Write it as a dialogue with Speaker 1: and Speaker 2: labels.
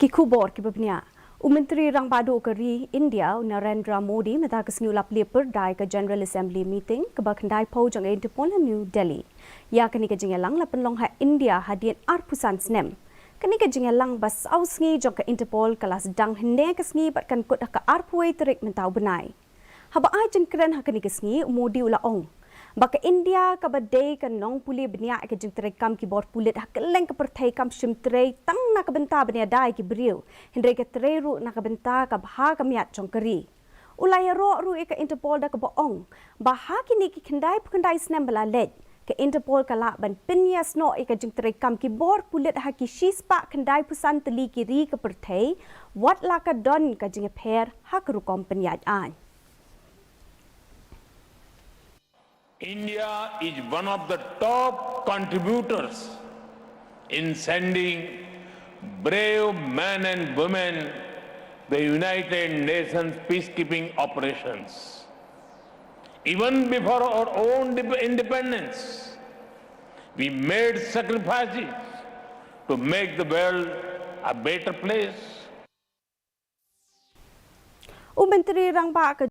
Speaker 1: Kikubor kibabnya. Menteri Rang Badu Keri India Narendra Modi meta kesniulap leper dai ke General Assembly meeting ke bakandai pau jang Interpol New Delhi. Ya kini ke jingelang la penlong ha India hadian arpusan snem. Kini ke jingelang bas ausngi jang ke Interpol kelas dang hende kesngi batkan kut ka arpuai terik mentau benai. Haba ai jeng keren ha kini kesngi Modi ula ong. Baka India ka badai ka nong puli benia ke jeng terekam ki bor pulit ha keleng ke pertai kam shim terei tang na ka benta benia dai ki beriu hindai ke terei ru na ka benta ka bha ka miat jong keri ulai ro ru e ka Interpol da ka boong baha kini ki kendai pekendai snem bala led ke Interpol kala ban pinyas no e ka jeng terekam ki bor pulit ha ki shispa kendai pusan teli kiri ke pertai wat la ka don ka jeng per ha ka rukom penyat an.
Speaker 2: India is one of the top contributors in sending brave men and women the United Nations peacekeeping operations. Even before our own independence, we made sacrifices to make the world a better place.
Speaker 1: Menteri Rang Ba